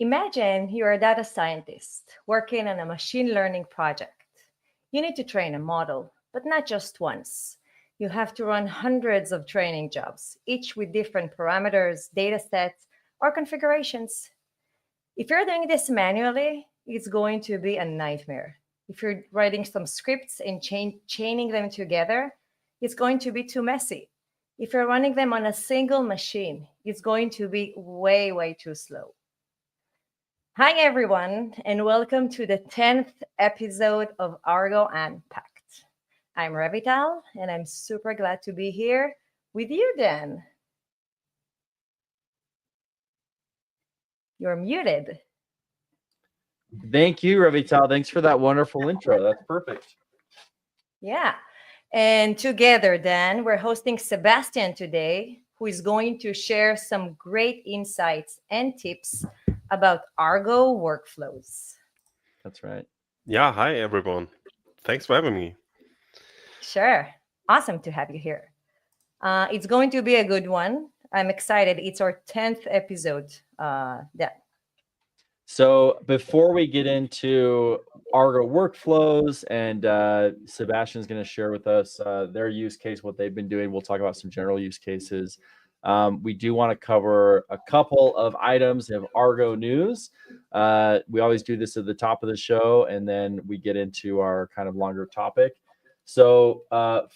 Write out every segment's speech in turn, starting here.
Imagine you're a data scientist working on a machine learning project. You need to train a model, but not just once. You have to run hundreds of training jobs, each with different parameters, data sets, or configurations. If you're doing this manually, it's going to be a nightmare. If you're writing some scripts and chaining them together, it's going to be too messy. If you're running them on a single machine, it's going to be way, way too slow. Hi, everyone, and welcome to the 10th episode of Argo Unpacked. I'm Revital, and I'm super glad to be here with you, Dan. You're muted. Thank you, Revital. Thanks for that wonderful intro. That's perfect. Yeah. And together, Dan, we're hosting Sebastian today, who is going to share some great insights and tips about Argo Workflows. That's right. Yeah, hi everyone. Thanks for having me. Sure. Awesome to have you here. It's going to be a good one. I'm excited. It's our 10th episode. So before we get into Argo Workflows, and Sebastian's going to share with us their use case, what they've been doing. We'll talk about some general use cases. We do want to cover a couple of items of Argo news. We always do this at the top of the show, and then we get into our kind of longer topic. So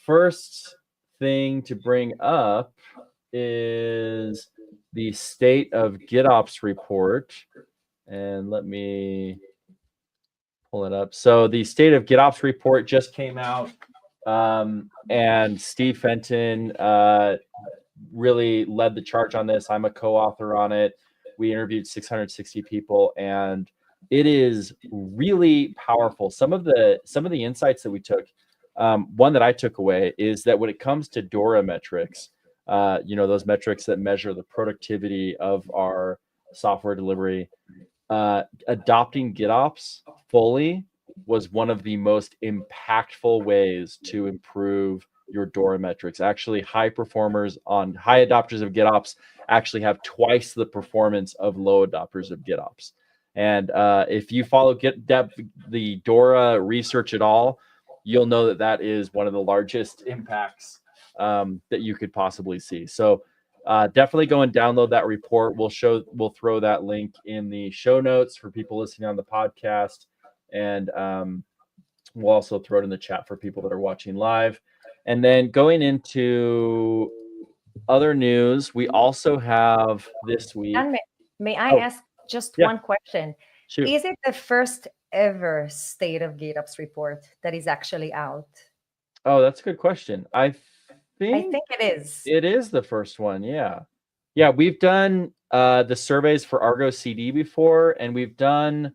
first thing to bring up is the state of GitOps report. And let me pull it up. So the state of GitOps report just came out, and Steve Fenton really led the charge on this. I'm a co-author on it. We interviewed 660 people, and it is really powerful. Some of the insights that we took, one that I took away is that when it comes to DORA metrics, those metrics that measure the productivity of our software delivery, adopting GitOps fully was one of the most impactful ways to improve your DORA metrics. Actually, high performers on high adopters of GitOps actually have twice the performance of low adopters of GitOps. And if you follow the DORA research at all, you'll know that that is one of the largest impacts that you could possibly see. So definitely go and download that report. We'll throw that link in the show notes for people listening on the podcast, and we'll also throw it in the chat for people that are watching live. And then going into other news, we also have this week. And may I ask just one question? Shoot. Is it the first ever state of GitOps report that is actually out? Oh, that's a good question. I think it is. It is the first one, yeah. Yeah, we've done the surveys for Argo CD before, and we've done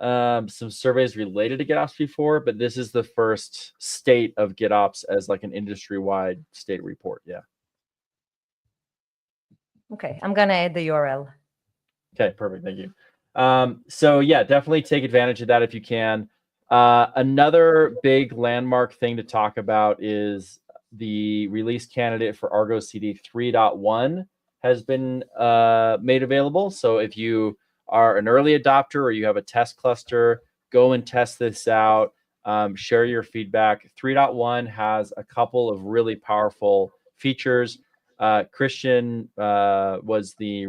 some surveys related to GitOps before, but this is the first state of GitOps as like an industry-wide state report, yeah. Okay, I'm gonna add the URL. Okay, perfect, thank you. So yeah, definitely take advantage of that if you can. Another big landmark thing to talk about is the release candidate for Argo CD 3.1 has been made available. So if you are an early adopter or you have a test cluster, go and test this out. Share your feedback. 3.1 has a couple of really powerful features. Christian was the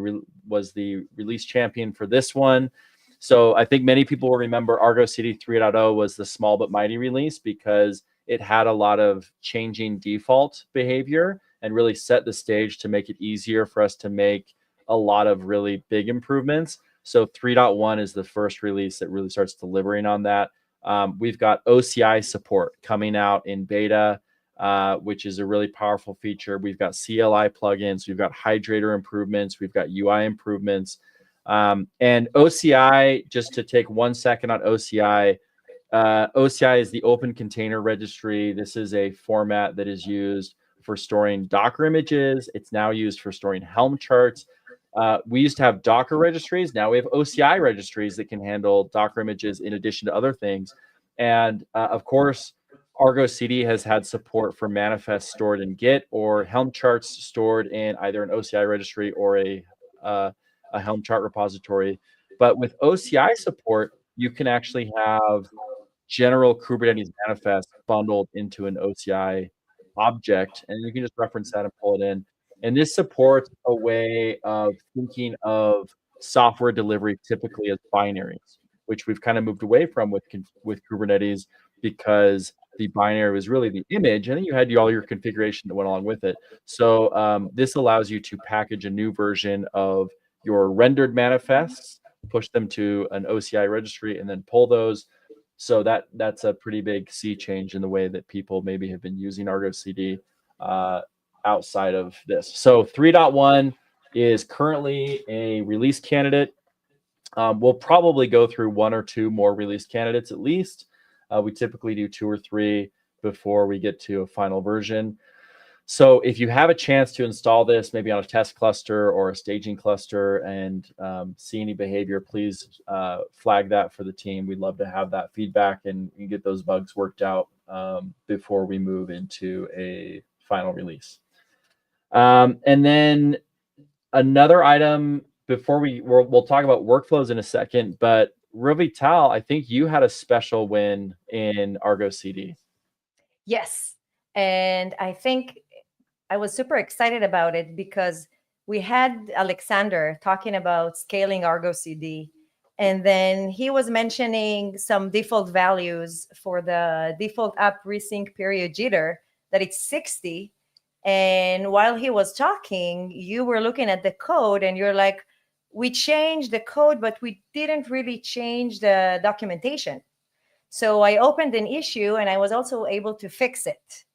release champion for this one. So I think many people will remember Argo CD 3.0 was the small but mighty release because it had a lot of changing default behavior and really set the stage to make it easier for us to make a lot of really big improvements. So 3.1 is the first release that really starts delivering on that. We've got OCI support coming out in beta, which is a really powerful feature. We've got CLI plugins. We've got Hydrator improvements. We've got UI improvements. And OCI, just to take 1 second on OCI, OCI is the Open Container Registry. This is a format that is used for storing Docker images. It's now used for storing Helm charts. We used to have Docker registries. Now we have OCI registries that can handle Docker images in addition to other things. And of course, Argo CD has had support for manifests stored in Git or Helm charts stored in either an OCI registry or a Helm chart repository. But with OCI support, you can actually have general Kubernetes manifest bundled into an OCI object, and you can just reference that and pull it in. And this supports a way of thinking of software delivery typically as binaries, which we've kind of moved away from with Kubernetes because the binary was really the image, and then you had all your configuration that went along with it. So this allows you to package a new version of your rendered manifests, push them to an OCI registry, and then pull those. So that's a pretty big sea change in the way that people maybe have been using Argo CD outside of this. So 3.1 is currently a release candidate. We'll probably go through 1 or 2 more release candidates at least. We typically do 2 or 3 before we get to a final version. So if you have a chance to install this, maybe on a test cluster or a staging cluster, and see any behavior, please flag that for the team. We'd love to have that feedback and get those bugs worked out before we move into a final release. And then another item before we'll talk about workflows in a second, but Rovital, I think you had a special win in Argo CD. Yes. And I think I was super excited about it because we had Alexander talking about scaling Argo CD. And then he was mentioning some default values for the default app resync period jitter, that it's 60. And while he was talking, you were looking at the code and you're like, we changed the code, but we didn't really change the documentation. So I opened an issue and I was also able to fix it.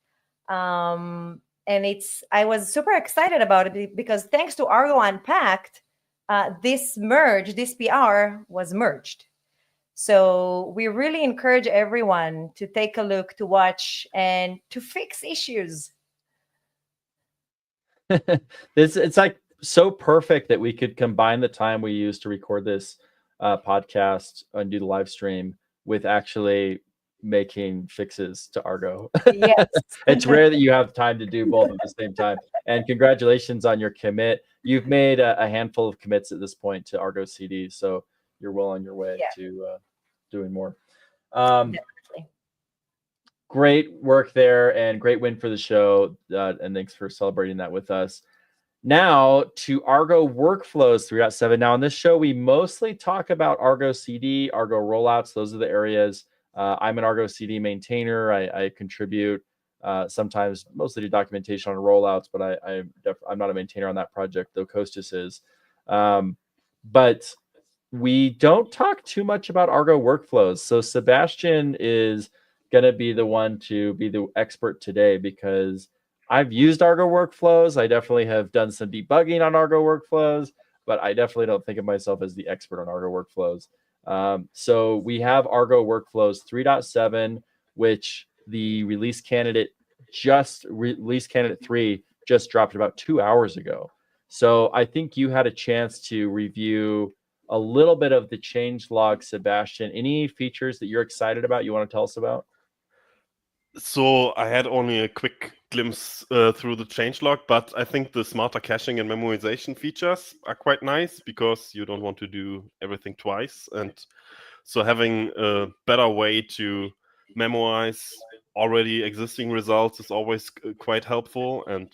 And I was super excited about it because thanks to Argo Unpacked, this PR was merged. So we really encourage everyone to take a look, to watch, and to fix issues. It's like so perfect that we could combine the time we use to record this podcast and do the live stream with actually making fixes to Argo. Yes. It's rare that you have time to do both at the same time. And congratulations on your commit. You've made a handful of commits at this point to Argo CD, so you're well on your way to doing more. Great work there and great win for the show. And thanks for celebrating that with us. Now to Argo Workflows 3.7. Now on this show, we mostly talk about Argo CD, Argo rollouts. Those are the areas. I'm an Argo CD maintainer. I contribute sometimes, mostly to documentation on rollouts, but I'm not a maintainer on that project, though Costas is. But we don't talk too much about Argo Workflows. So Sebastian is going to be the one to be the expert today because I've used Argo Workflows. I definitely have done some debugging on Argo Workflows, but I definitely don't think of myself as the expert on Argo Workflows. So we have Argo Workflows 3.7, which the release candidate 3 just dropped about 2 hours ago. So I think you had a chance to review a little bit of the changelog, Sebastian. Any features that you're excited about you want to tell us about? So I had only a quick glimpse through the changelog, but I think the smarter caching and memorization features are quite nice because you don't want to do everything twice. And so having a better way to memorize already existing results is always quite helpful. And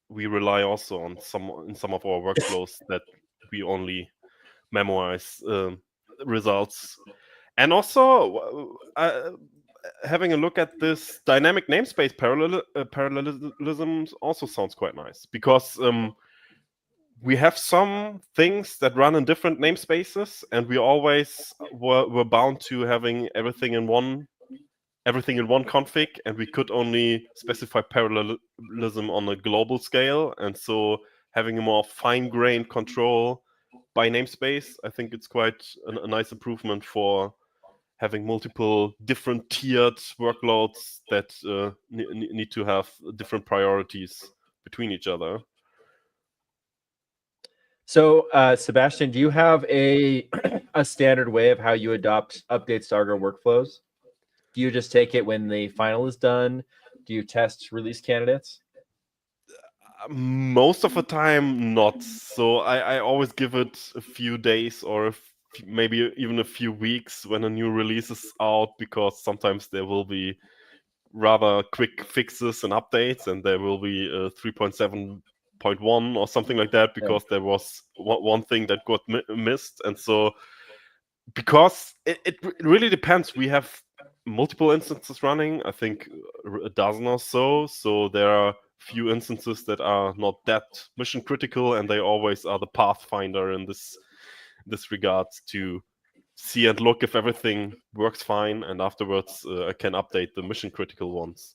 we rely also on some of our workflows that we only memorize results. And also having a look at this dynamic namespace parallelism also sounds quite nice because we have some things that run in different namespaces, and we always were bound to having everything in one config, and we could only specify parallelism on a global scale. And so having a more fine-grained control by namespace, I think it's quite a nice improvement for having multiple different tiered workloads that need to have different priorities between each other. So, Sebastian, do you have a standard way of how you adopt updates to Argo Workflows? Do you just take it when the final is done? Do you test release candidates? Most of the time, not. So I always give it a few days or maybe even a few weeks when a new release is out, because sometimes there will be rather quick fixes and updates, and there will be a 3.7.1 or something like that, because there was one thing that got missed. And so because it really depends. We have multiple instances running, I think a dozen or so. So there are few instances that are not that mission critical, and they always are the pathfinder in this regard, to see and look if everything works fine, and afterwards I can update the mission critical ones.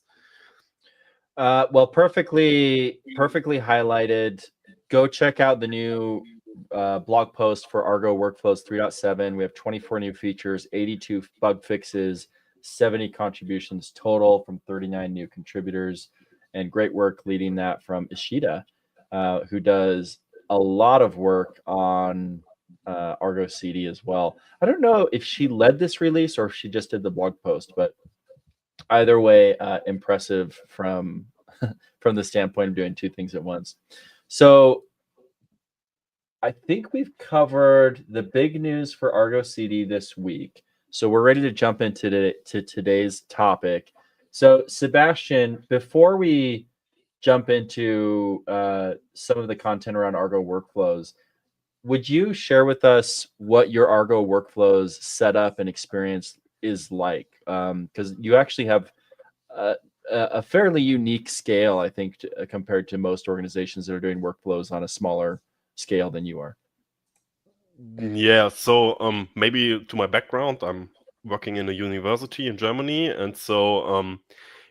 Well, perfectly highlighted. Go check out the new blog post for Argo Workflows 3.7. We have 24 new features, 82 bug fixes, 70 contributions total from 39 new contributors. and great work leading that from Ishida, who does a lot of work on Argo CD as well. I don't know if she led this release or if she just did the blog post, but either way, impressive from from the standpoint of doing two things at once. So I think we've covered the big news for Argo CD this week. So we're ready to jump into today's topic. So Sebastian, before we jump into some of the content around Argo Workflows, would you share with us what your Argo Workflows setup and experience is like? Because you actually have a fairly unique scale, I think, compared to most organizations that are doing workflows on a smaller scale than you are. Yeah, so maybe to my background, I'm working in a university in Germany, and so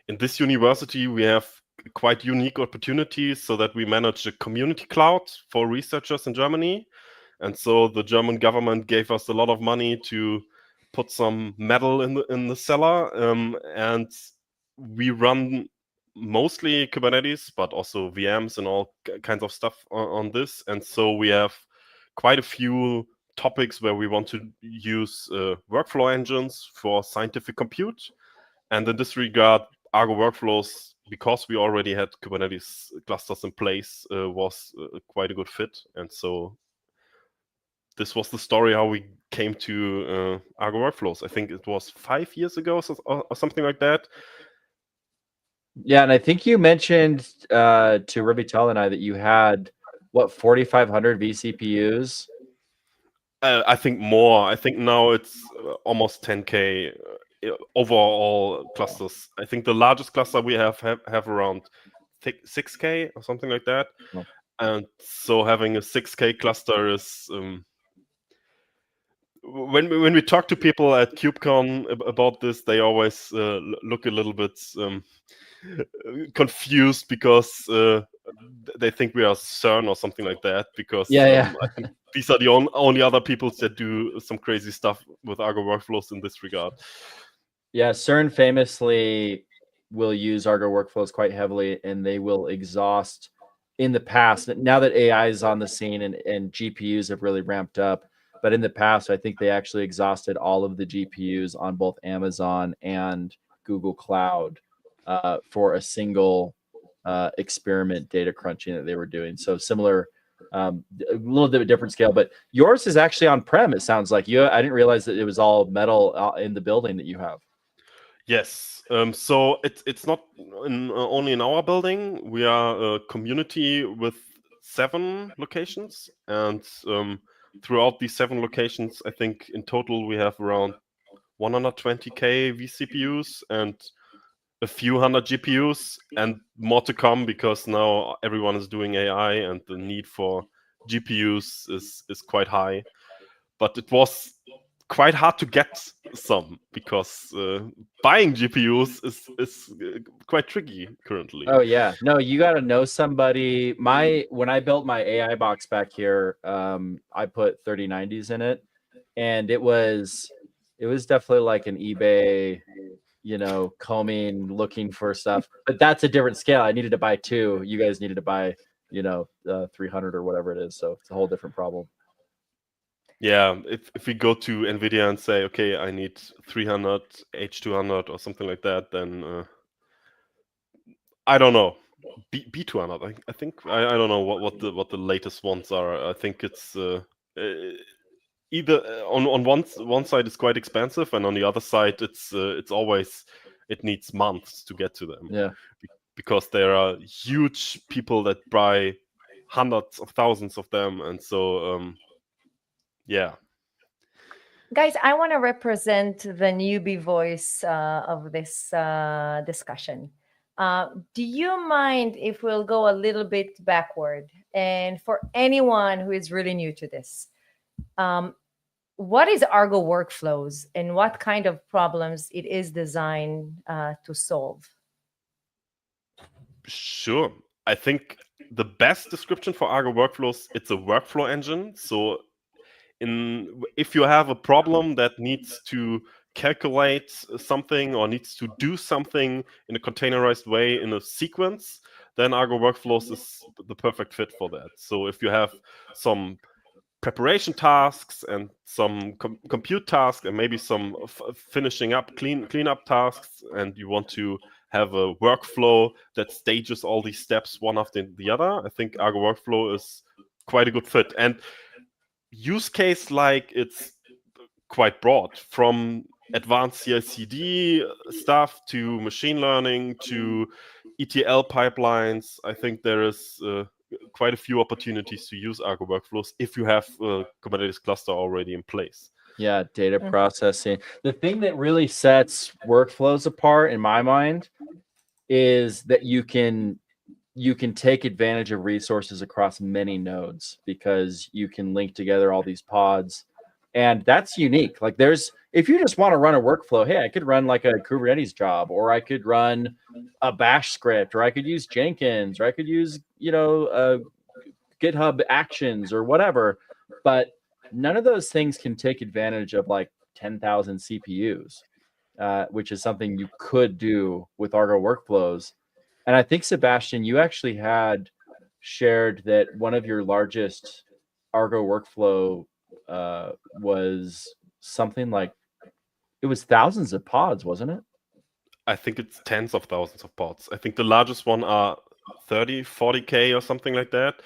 in this university we have quite unique opportunities so that we manage a community cloud for researchers in Germany. And so the German government gave us a lot of money to put some metal in the cellar, and we run mostly Kubernetes, but also VMs and all kinds of stuff on this. And so we have quite a few topics where we want to use workflow engines for scientific compute. And in this regard, Argo Workflows, because we already had Kubernetes clusters in place, was quite a good fit. And so this was the story how we came to Argo Workflows. I think it was 5 years ago or something like that. Yeah, and I think you mentioned to Rivital and I that you had, what, 4,500 vCPUs? I think more. I think now it's almost 10K overall clusters. I think the largest cluster we have around 6K or something like that. Oh. And so having a 6K cluster is when we talk to people at KubeCon about this, they always look a little bit confused because they think we are CERN or something like that. Because yeah. I think these are the only other people that do some crazy stuff with Argo Workflows in this regard. Yeah, CERN famously will use Argo Workflows quite heavily, and they will exhaust in the past. Now that AI is on the scene and GPUs have really ramped up, but in the past, I think they actually exhausted all of the GPUs on both Amazon and Google Cloud for a single experiment data crunching that they were doing. So similar, a little bit of a different scale, but yours is actually on-prem, it sounds like. I didn't realize that it was all metal in the building that you have. Yes. So it's not only in our building. We are a community with 7 locations, and throughout these 7 locations, I think in total we have around 120K vCPUs and a few hundred GPUs, and more to come because now everyone is doing AI and the need for GPUs is quite high. But it was quite hard to get some because buying GPUs is quite tricky currently. Oh yeah, no, you got to know somebody. When I built my AI box back here, I put 3090s in it, and it was definitely like an eBay, combing, looking for stuff. But that's a different scale. I needed to buy 2. You guys needed to buy, 300 or whatever it is. So it's a whole different problem. Yeah, if we go to NVIDIA and say, okay, I need 300 H200 or something like that, then I don't know. B200, I think. I don't know what the latest ones are. I think it's either on one side it's quite expensive, and on the other side it's always, it needs months to get to them. Yeah, because there are huge people that buy hundreds of thousands of them, and so yeah. Guys, I want to represent the newbie voice of this discussion. Do you mind if we'll go a little bit backward? And for anyone who is really new to this, what is Argo Workflows and what kind of problems it is designed to solve? Sure. I think the best description for Argo Workflows, it's a workflow engine. So if you have a problem that needs to calculate something or needs to do something in a containerized way in a sequence, then Argo Workflows is the perfect fit for that. So if you have some preparation tasks and some compute tasks and maybe some finishing up cleanup tasks, and you want to have a workflow that stages all these steps one after the other, I think Argo Workflow is quite a good fit. And use case, like, it's quite broad, from advanced CI/CD stuff to machine learning to ETL pipelines. I think there is quite a few opportunities to use Argo Workflows if you have a Kubernetes cluster already in place. Yeah, data processing. The thing that really sets workflows apart in my mind is that you can take advantage of resources across many nodes, because you can link together all these pods, and that's unique. Like, if you just want to run a workflow, hey, I could run like a Kubernetes job, or I could run a bash script, or I could use Jenkins, or I could use GitHub Actions or whatever. But none of those things can take advantage of like 10,000 CPUs, which is something you could do with Argo Workflows. And I think, Sebastian, you actually had shared that one of your largest Argo Workflow was something like, it was thousands of pods, wasn't it? I think it's tens of thousands of pods. I think the largest one are 30, 40K or something like that.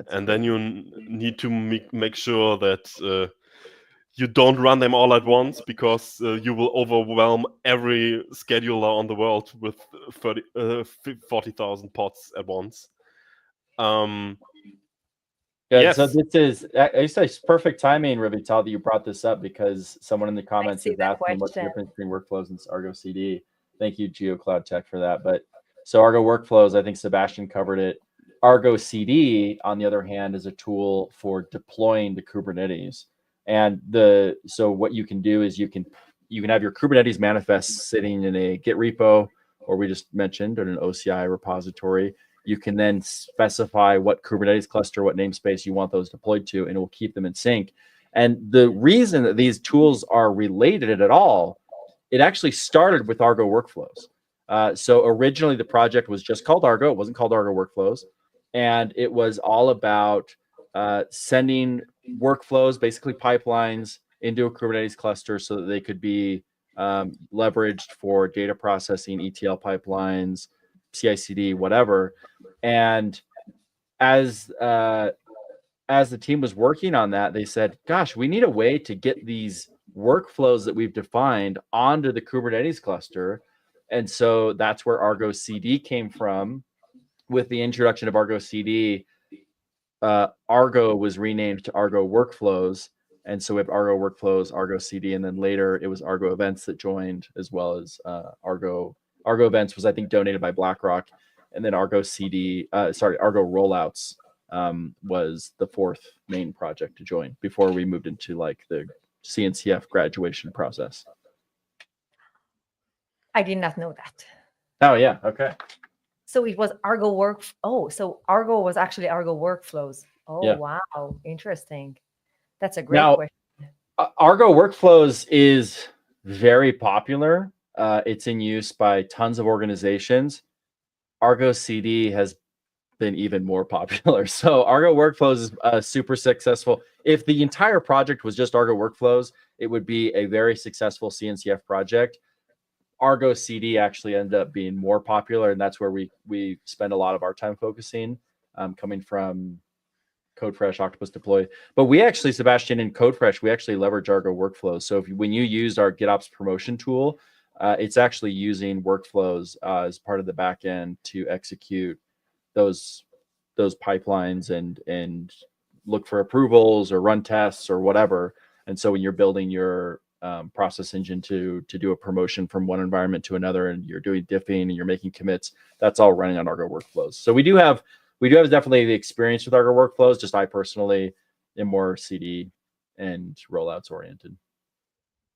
And then you need to make sure that you don't run them all at once, because you will overwhelm every scheduler on the world with 40,000 pods at once. Yes. So this is perfect timing, Ravital, that you brought this up, because someone in the comments is asking what's the difference between workflows and Argo CD. Thank you, GeoCloud Tech, for that. But so Argo Workflows, I think Sebastian covered it. Argo CD, on the other hand, is a tool for deploying to Kubernetes. And so what you can do is you can have your Kubernetes manifest sitting in a Git repo, or we just mentioned, in an OCI repository. You can then specify what Kubernetes cluster, what namespace you want those deployed to, and it will keep them in sync. And the reason that these tools are related at all, it actually started with Argo Workflows. So originally the project was just called Argo. It wasn't called Argo Workflows. And it was all about sending workflows, basically pipelines, into a Kubernetes cluster so that they could be leveraged for data processing, ETL pipelines, CI/CD, whatever. And as the team was working on that, they said, gosh, we need a way to get these workflows that we've defined onto the Kubernetes cluster. And so that's where Argo CD came from. With the introduction of Argo CD, Argo was renamed to Argo Workflows. And so we have Argo Workflows, Argo CD, and then later it was Argo Events that joined, as well as Argo Events was, I think, donated by BlackRock. And then Argo Rollouts was the fourth main project to join before we moved into like the CNCF graduation process. I did not know that. Oh, yeah. Okay. So it was Argo so Argo was actually Argo Workflows. Oh, yeah. Wow. Interesting. That's a great question. Argo Workflows is very popular. It's in use by tons of organizations. Argo CD has been even more popular. So Argo Workflows is super successful. If the entire project was just Argo Workflows, it would be a very successful CNCF project. Argo CD actually ended up being more popular, and that's where we spend a lot of our time focusing, coming from CodeFresh, Octopus Deploy. But we actually, Sebastian, in CodeFresh, we actually leverage Argo Workflows. So when you use our GitOps promotion tool, it's actually using workflows as part of the backend to execute those pipelines and look for approvals or run tests or whatever. And so when you're building your process engine to do a promotion from one environment to another, and you're doing diffing and you're making commits, that's all running on Argo Workflows. So we do have definitely the experience with Argo Workflows. Just I personally am more CD and rollouts oriented.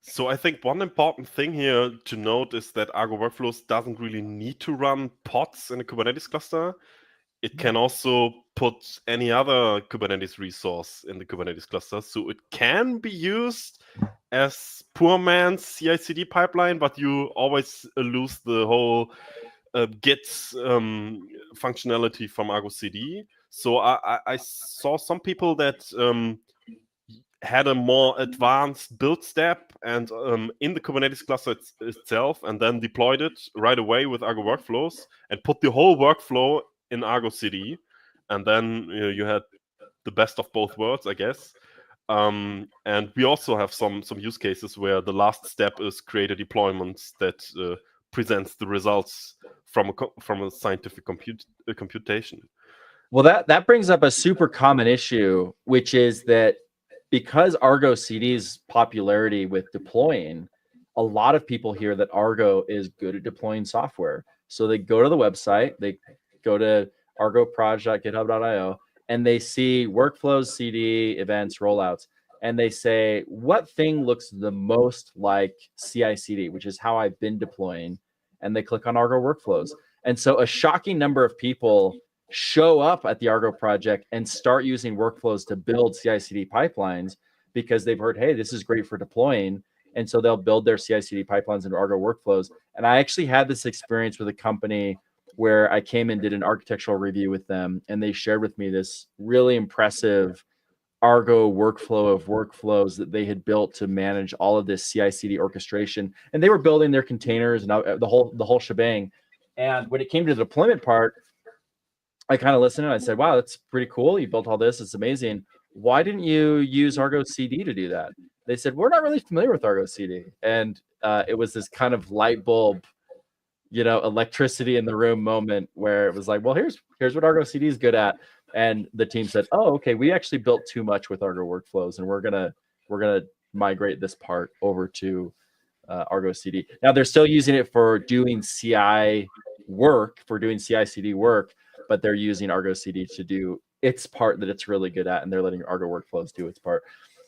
So I think one important thing here to note is that Argo Workflows doesn't really need to run pods in a Kubernetes cluster. It can also put any other Kubernetes resource in the Kubernetes cluster. So it can be used as poor man's CI/CD pipeline, but you always lose the whole Git functionality from Argo CD. So I saw some people that had a more advanced build step and in the Kubernetes cluster itself, and then deployed it right away with Argo Workflows and put the whole workflow in Argo CD. And then you had the best of both worlds, I guess. And we also have some use cases where the last step is create a deployment that presents the results from a scientific computation. Well, that brings up a super common issue, which is that because Argo CD's popularity with deploying, a lot of people hear that Argo is good at deploying software. So they go to the website, they go to argoproj.github.io, and they see workflows, CD, events, rollouts, and they say, what thing looks the most like CI/CD, which is how I've been deploying, and they click on Argo Workflows. And so a shocking number of people show up at the Argo project and start using workflows to build CI/CD pipelines because they've heard, hey, this is great for deploying. And so they'll build their CI/CD pipelines into Argo Workflows. And I actually had this experience with a company where I came and did an architectural review with them, and they shared with me this really impressive Argo workflow of workflows that they had built to manage all of this CI/CD orchestration. And they were building their containers and the whole shebang. And when it came to the deployment part, I kind of listened and I said, wow, that's pretty cool. You built all this. It's amazing. Why didn't you use Argo CD to do that? They said, we're not really familiar with Argo CD. And it was this kind of light bulb, electricity in the room moment where it was like, well, here's what Argo CD is good at. And the team said, oh, okay, we actually built too much with Argo Workflows, and we're gonna migrate this part over to Argo CD. Now they're still using it for doing CI work, for doing CI/CD work, but they're using Argo CD to do its part that it's really good at, and they're letting Argo Workflows do its part.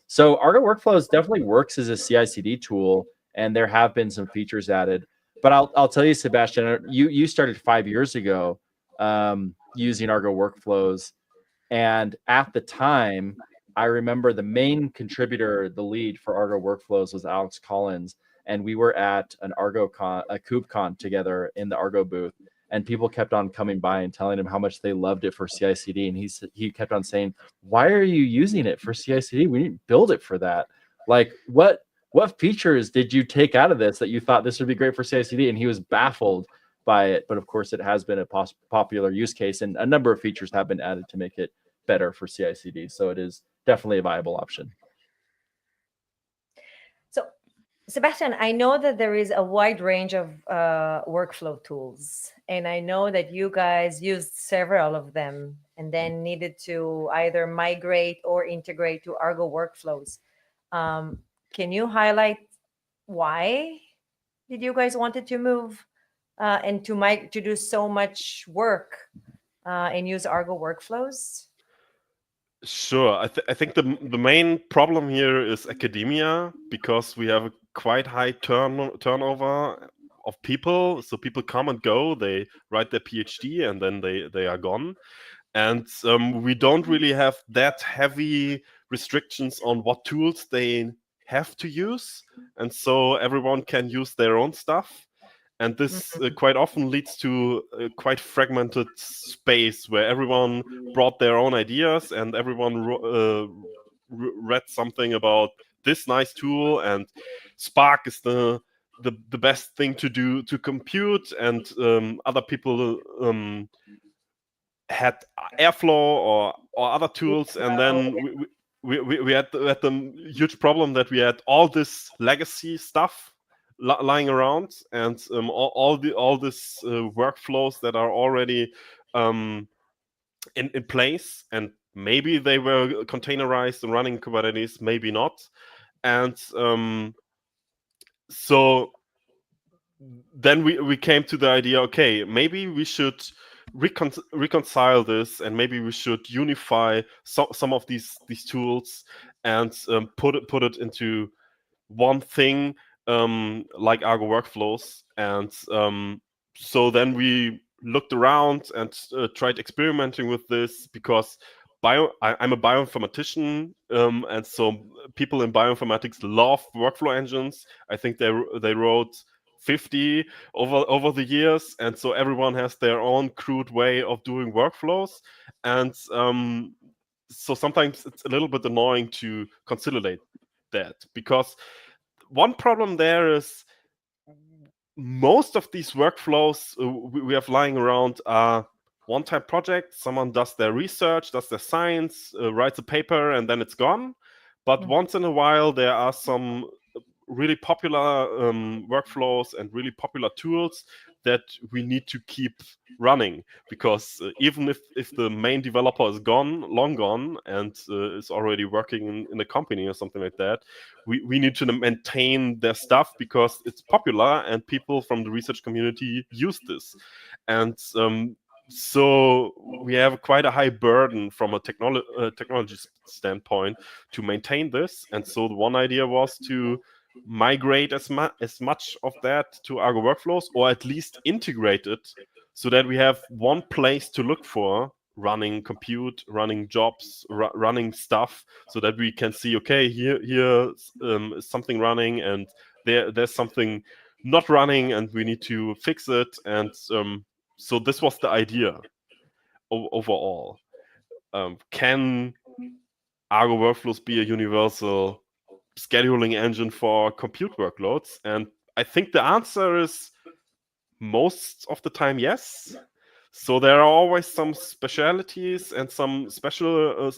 So Argo Workflows definitely works as a CI/CD tool, and there have been some features added. But I'll tell you, Sebastian, you started 5 years ago using Argo Workflows, and at the time, I remember the main contributor, the lead for Argo Workflows was Alex Collins, and we were at a KubeCon together in the Argo booth. And people kept on coming by and telling him how much they loved it for CI/CD. And he kept on saying, why are you using it for CI/CD? We didn't build it for that. Like, what features did you take out of this that you thought this would be great for CI/CD? And he was baffled by it. But of course, it has been a popular use case, and a number of features have been added to make it better for CI/CD. So it is definitely a viable option. So, Sebastian, I know that there is a wide range of workflow tools, and I know that you guys used several of them and then needed to either migrate or integrate to Argo Workflows. Can you highlight why did you guys wanted to move and to do so much work and use Argo Workflows? Sure. I think the main problem here is academia, because we have a quite high turnover of people. So people come and go, they write their PhD, and then they are gone. And we don't really have that heavy restrictions on what tools they have to use. And so everyone can use their own stuff. And this quite often leads to a quite fragmented space where everyone brought their own ideas, and everyone read something about this nice tool, and Spark is the best thing to do to compute, and other people had Airflow or other tools, and then we had the huge problem that we had all this legacy stuff lying around, and all this workflows that are already in place, and maybe they were containerized and running Kubernetes, maybe not. And so then we came to the idea, okay, maybe we should reconcile this, and maybe we should unify some of these tools and put it into one thing, like Argo Workflows. And so then we looked around and tried experimenting with this, because I'm a bioinformatician, and so people in bioinformatics love workflow engines. I think they wrote 50 over the years, and so everyone has their own crude way of doing workflows, and so sometimes it's a little bit annoying to consolidate that, because one problem there is most of these workflows we have lying around are one-time project. Someone does their research, does their science, writes a paper, and then it's gone. But once in a while, there are some really popular workflows and really popular tools that we need to keep running, because even if the main developer is long gone, and is already working in a company or something like that, we need to maintain their stuff because it's popular and people from the research community use this. And so we have quite a high burden from a technology standpoint to maintain this. And so the one idea was to migrate as much of that to Argo Workflows, or at least integrate it, so that we have one place to look for running compute, running jobs, running stuff, so that we can see, okay, here is something running, and there's something not running, and we need to fix it. And so this was the idea overall. Can Argo Workflows be a universal scheduling engine for compute workloads? And I think the answer is most of the time yes. So there are always some specialities and some special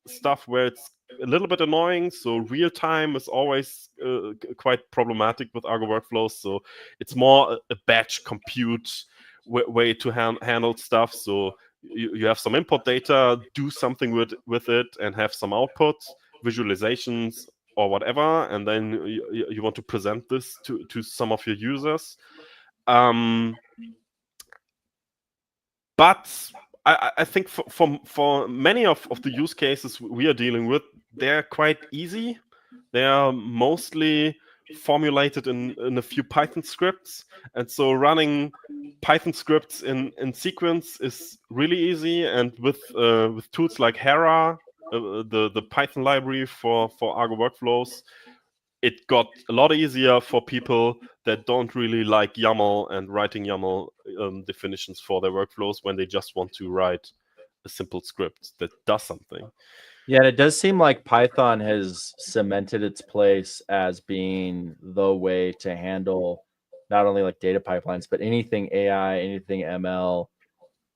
stuff where it's a little bit annoying. So real time is always quite problematic with Argo Workflows. So it's more a batch compute way to handle stuff. So you have some input data, do something with it, and have some output, visualizations or whatever, and then you want to present this to some of your users. But I think for many of the use cases we are dealing with, they're quite easy. They are mostly formulated in a few Python scripts, and so running Python scripts in sequence is really easy. And with tools like Hera, the Python library for Argo Workflows, it got a lot easier for people that don't really like YAML and writing YAML definitions for their workflows, when they just want to write a simple script that does something. Yeah, and it does seem like Python has cemented its place as being the way to handle not only like data pipelines, but anything AI, anything ML.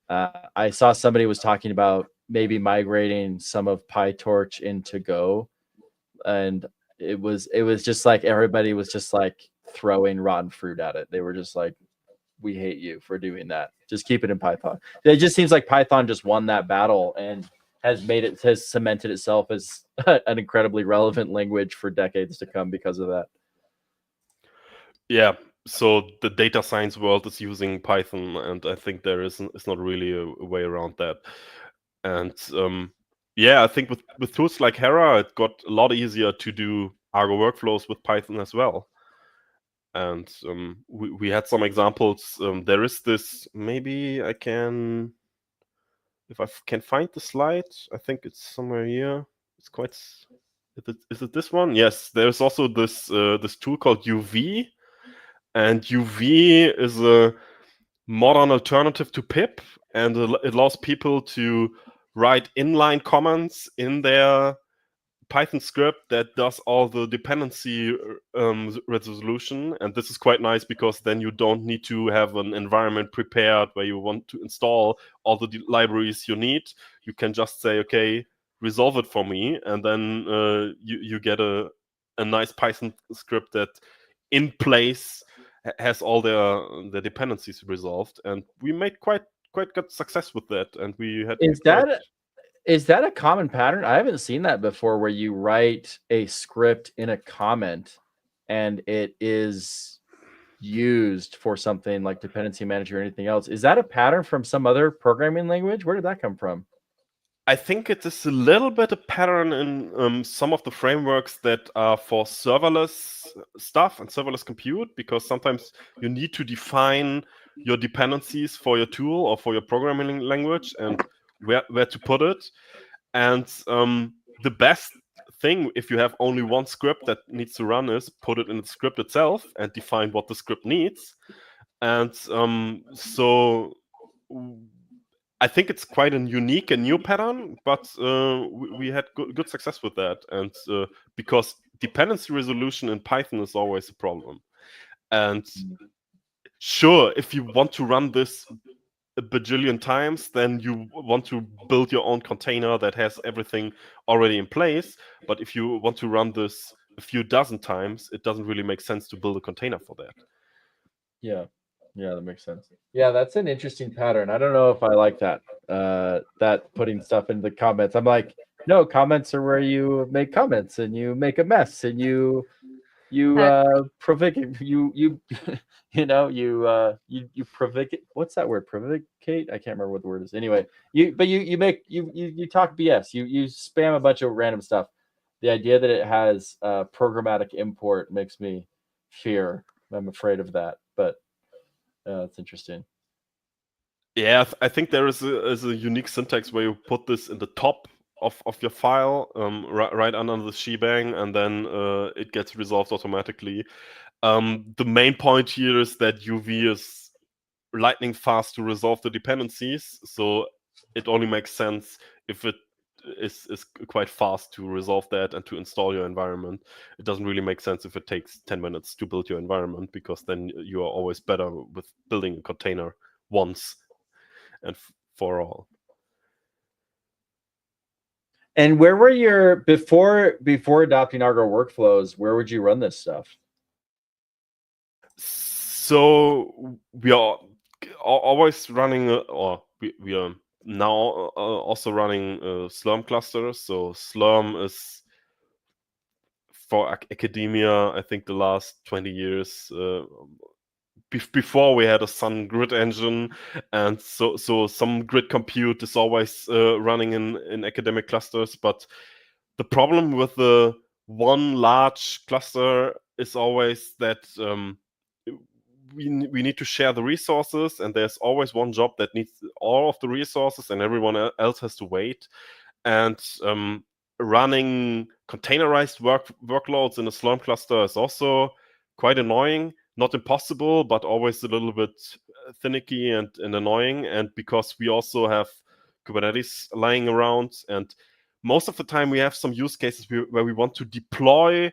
I saw somebody was talking about maybe migrating some of PyTorch into Go, and it was just like everybody was just like throwing rotten fruit at it. They were just like, we hate you for doing that. Just keep it in Python. It just seems like Python just won that battle and has cemented itself as an incredibly relevant language for decades to come because of that. Yeah, so the data science world is using Python, and I think there is not really a way around that. And yeah, I think with tools like Hera, it got a lot easier to do Argo Workflows with Python as well. And we had some examples. There is this, maybe I can, if I can find the slide, I think it's somewhere here. It's quite, is it this one? Yes, there's also this this tool called UV, and UV is a modern alternative to pip, and it allows people to write inline comments in their Python script that does all the dependency resolution. And this is quite nice, because then you don't need to have an environment prepared where you want to install all the libraries you need. You can just say, okay, resolve it for me, and then you get a nice Python script that in place has all the dependencies resolved. And we made quite good success with that. And we had Is that a common pattern? I haven't seen that before, where you write a script in a comment and it is used for something like dependency manager or anything else. Is that a pattern from some other programming language? Where did that come from? I think it is a little bit a pattern in some of the frameworks that are for serverless stuff and serverless compute, because sometimes you need to define your dependencies for your tool or for your programming language and where to put it. And the best thing, if you have only one script that needs to run, is put it in the script itself and define what the script needs. And so I think it's quite a unique and new pattern, but we had good success with that. And because dependency resolution in Python is always a problem. And sure, if you want to run this a bajillion times, then you want to build your own container that has everything already in place. But if you want to run this a few dozen times, it doesn't really make sense to build a container for that. Yeah, that makes sense. Yeah, that's an interesting pattern. I don't know if I like that. That putting stuff in the comments. I'm like, no, comments are where you make comments and you make a mess and you provocate you you provocate. What's that word? Provocate? I can't remember what the word is. Anyway, you talk BS. You spam a bunch of random stuff. The idea that it has programmatic import makes me fear. I'm afraid of that, but it's interesting. Yeah, I think there is a unique syntax where you put this in the top of your file, right under the shebang, and then it gets resolved automatically. The main point here is that UV is lightning fast to resolve the dependencies, so it only makes sense if it is quite fast to resolve that and to install your environment. It doesn't really make sense if it takes 10 minutes to build your environment, because then you are always better with building a container once and for all. And where were your before adopting Argo Workflows? Where would you run this stuff? So we are always running, or we are now also running Slurm clusters. So Slurm is for academia, I think the last 20 years. Before we had a Sun grid engine, and so some grid compute is always running in academic clusters. But the problem with the one large cluster is always that we need to share the resources, and there's always one job that needs all of the resources, and everyone else has to wait. And running containerized workloads in a Slurm cluster is also quite annoying. Not impossible, but always a little bit finicky and annoying. And because we also have Kubernetes lying around, and most of the time we have some use cases where we want to deploy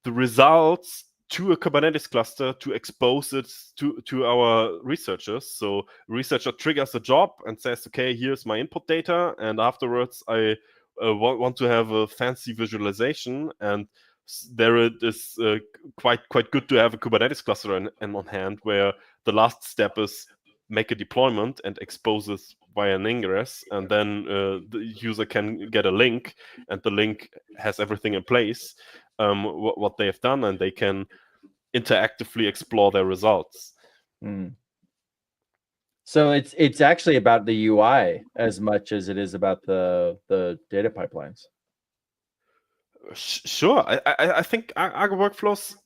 the results to a Kubernetes cluster to expose it to our researchers. So a researcher triggers a job and says, okay, here's my input data, and afterwards I want to have a fancy visualization, and there it is quite good to have a Kubernetes cluster on hand, where the last step is make a deployment and expose it via an ingress, and then the user can get a link, and the link has everything in place, what they have done, and they can interactively explore their results. So it's actually about the UI as much as it is about the data pipelines. Sure. I think Argo Workflows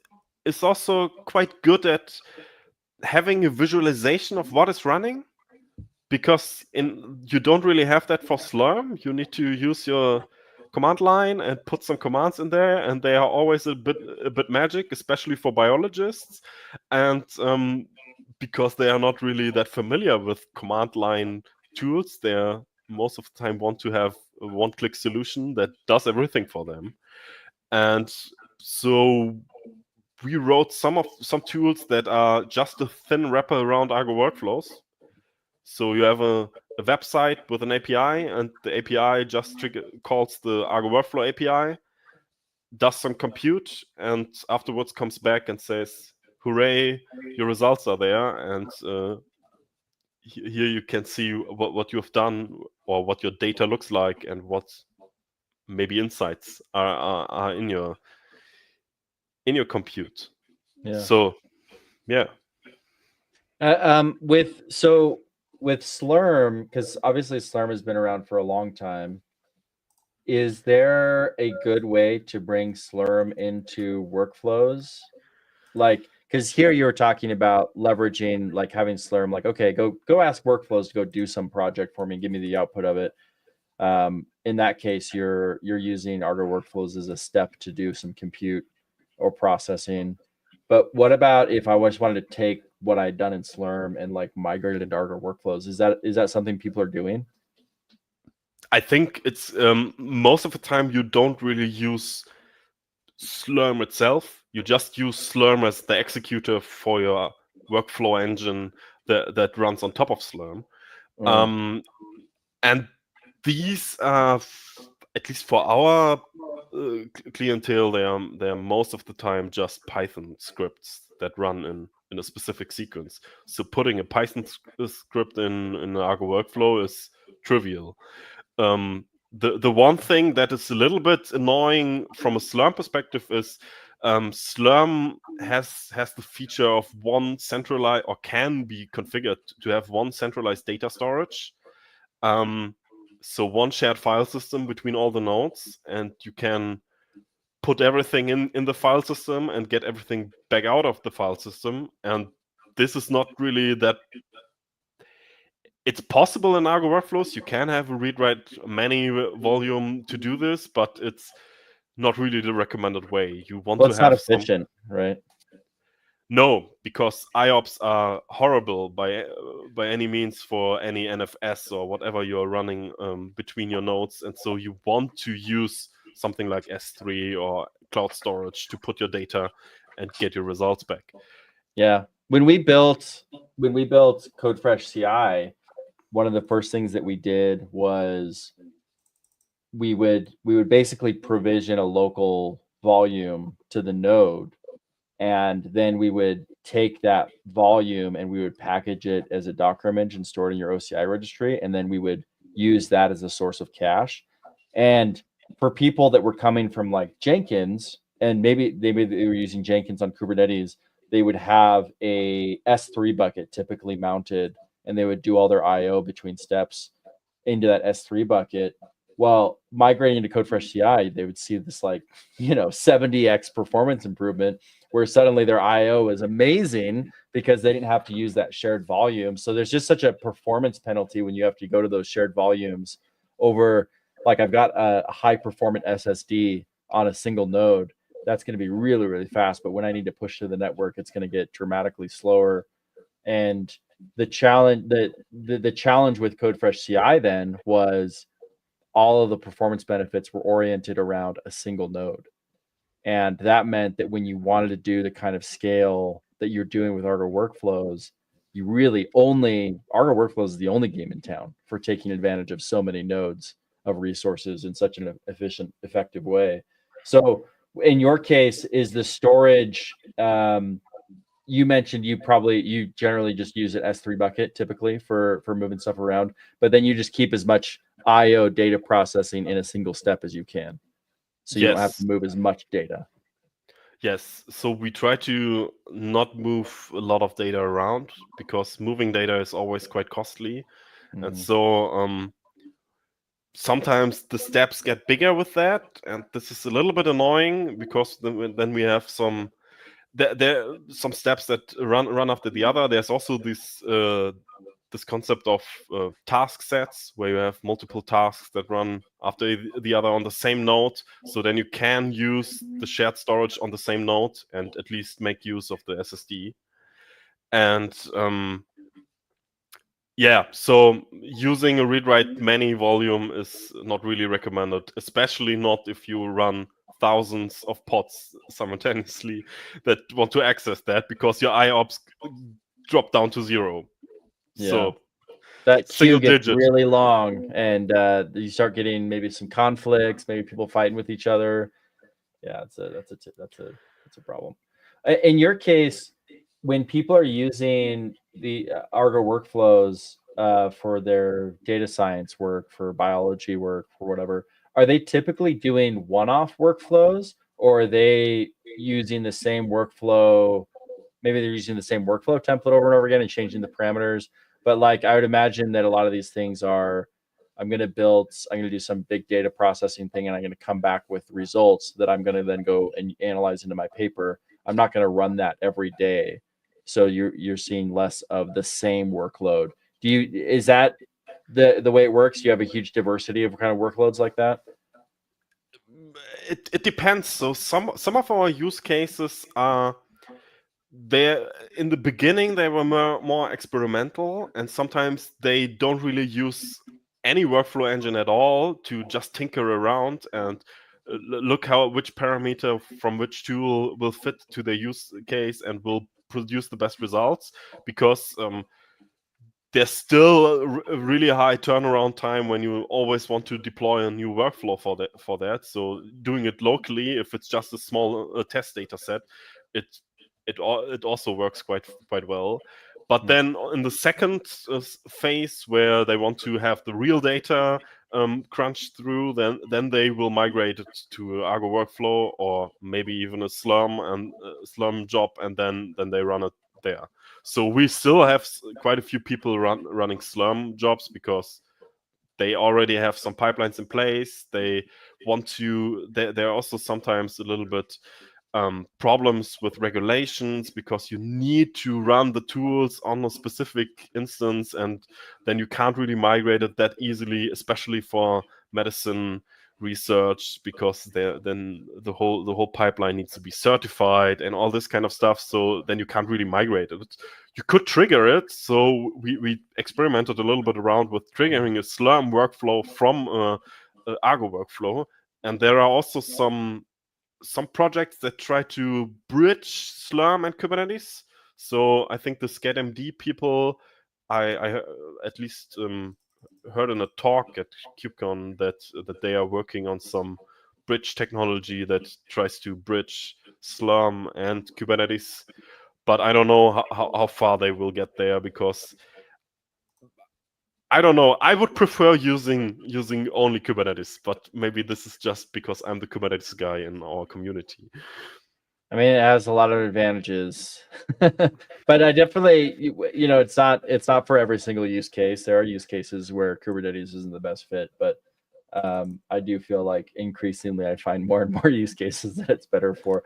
is also quite good at having a visualization of what is running, because you don't really have that for Slurm. You need to use your command line and put some commands in there, and they are always a bit magic, especially for biologists, and because they are not really that familiar with command line tools, they most of the time want to have a one-click solution that does everything for them. And so we wrote some tools that are just a thin wrapper around Argo Workflows. So you have a website with an API, and the API just calls the Argo Workflow API, does some compute, and afterwards comes back and says, hooray, your results are there, and here you can see what you have done, or what your data looks like, and what maybe insights are in your compute. Yeah. So, yeah. With Slurm, because obviously Slurm has been around for a long time, is there a good way to bring Slurm into workflows? Like, because here you were talking about leveraging, like having Slurm, like, okay, go ask workflows to go do some project for me, give me the output of it. In that case, you're using Argo Workflows as a step to do some compute or processing. But what about if I just wanted to take what I'd done in Slurm and like migrate it into Argo Workflows? Is that something people are doing? I think it's most of the time you don't really use Slurm itself. You just use Slurm as the executor for your workflow engine that runs on top of Slurm. And these are, at least for our clientele, they are most of the time just Python scripts that run in a specific sequence. So putting a Python script in an Argo workflow is trivial. The one thing that is a little bit annoying from a Slurm perspective is Slurm has the feature of one centralized, or can be configured to have one centralized data storage. So one shared file system between all the nodes, and you can put everything in the file system and get everything back out of the file system. And this is not really that. It's possible in Argo workflows. You can have a read-write many volume to do this, but it's not really the recommended way. You want to have not efficient, right? No, because IOPS are horrible by any means for any NFS or whatever you're running between your nodes, and so you want to use something like S3 or cloud storage to put your data and get your results back. Yeah, when we built CodeFresh CI, one of the first things that we did was we would basically provision a local volume to the node, and then we would take that volume and we would package it as a Docker image and store it in your OCI registry, and then we would use that as a source of cache. And for people that were coming from like Jenkins, and maybe they were using Jenkins on Kubernetes, they would have a S3 bucket typically mounted, and they would do all their IO between steps into that S3 bucket. Well, migrating into CodeFresh CI, they would see this like, 70x performance improvement, where suddenly their IO is amazing because they didn't have to use that shared volume. So there's just such a performance penalty when you have to go to those shared volumes over, like I've got a high performant SSD on a single node. That's going to be really, really fast. But when I need to push to the network, it's going to get dramatically slower. And the challenge the challenge with CodeFresh CI then was all of the performance benefits were oriented around a single node. And that meant that when you wanted to do the kind of scale that you're doing with Argo Workflows, you really Argo Workflows is the only game in town for taking advantage of so many nodes of resources in such an efficient, effective way. So in your case, is the storage, you mentioned you generally just use an S3 bucket typically for moving stuff around, but then you just keep as much IO data processing in a single step as you can. So you don't have to move as much data. Yes, so we try to not move a lot of data around, because moving data is always quite costly. And so sometimes the steps get bigger with that, and this is a little bit annoying, because then we have some some steps that run after the other. There's also this concept of task sets, where you have multiple tasks that run after the other on the same node. So then you can use the shared storage on the same node and at least make use of the SSD. And yeah, so using a read-write many volume is not really recommended, especially not if you run thousands of pods simultaneously that want to access that, because your IOPS drop down to 0. Yeah. So that queue gets really long, and you start getting maybe some conflicts, maybe people fighting with each other. Yeah, that's a problem. In your case, when people are using the Argo workflows for their data science work, for biology work, for whatever, are they typically doing one-off workflows, or are they using the same workflow? Maybe they're using the same workflow template over and over again and changing the parameters. But like, I would imagine that a lot of these things are, I'm going to do some big data processing thing, and I'm going to come back with results that I'm going to then go and analyze into my paper. I'm not going to run that every day. So you're seeing less of the same workload. Is that the way it works? You have a huge diversity of kind of workloads like that. It depends. So some of our use cases are there in the beginning. They were more experimental, and sometimes they don't really use any workflow engine at all to just tinker around and look which parameter from which tool will fit to their use case and will produce the best results, because there's still a really high turnaround time when you always want to deploy a new workflow for that. So doing it locally, if it's just a small test data set, it also works quite well. But then in the second phase, where they want to have the real data crunched through, then they will migrate it to Argo Workflow, or maybe even a Slurm job, and then they run it there. So we still have quite a few people running Slurm jobs, because they already have some pipelines in place. They want to. There are also sometimes a little bit problems with regulations, because you need to run the tools on a specific instance, and then you can't really migrate it that easily, especially for medicine research, because then the whole pipeline needs to be certified and all this kind of stuff. So then you can't really migrate it. You could trigger it. So we experimented a little bit around with triggering a Slurm workflow from Argo Workflow, and there are also some projects that try to bridge Slurm and Kubernetes. So I think the SCADMD people, I at least heard in a talk at KubeCon that they are working on some bridge technology that tries to bridge Slurm and Kubernetes. But I don't know how far they will get there, because I don't know. I would prefer using only Kubernetes, but maybe this is just because I'm the Kubernetes guy in our community. I mean, it has a lot of advantages, but I definitely, it's not for every single use case. There are use cases where Kubernetes isn't the best fit, but I do feel like increasingly I find more and more use cases that it's better for.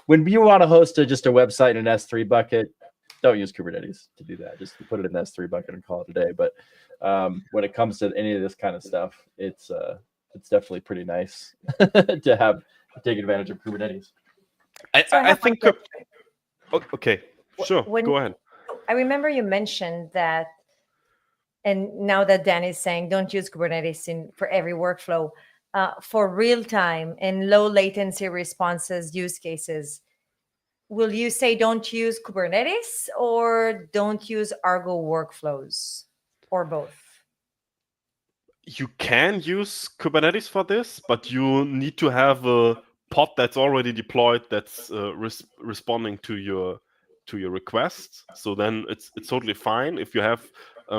When you want to host just a website in an S3 bucket, don't use Kubernetes to do that. Just put it in the S3 bucket and call it a day. But when it comes to any of this kind of stuff, it's definitely pretty nice to take advantage of Kubernetes. I think. Okay, sure. Go ahead. I remember you mentioned that, and now that Dan is saying don't use Kubernetes for every workflow, for real time and low latency responses use cases, will you say don't use Kubernetes or don't use Argo Workflows, or both? You can use Kubernetes for this, but you need to have a pod that's already deployed that's responding to your request. So then it's totally fine if you have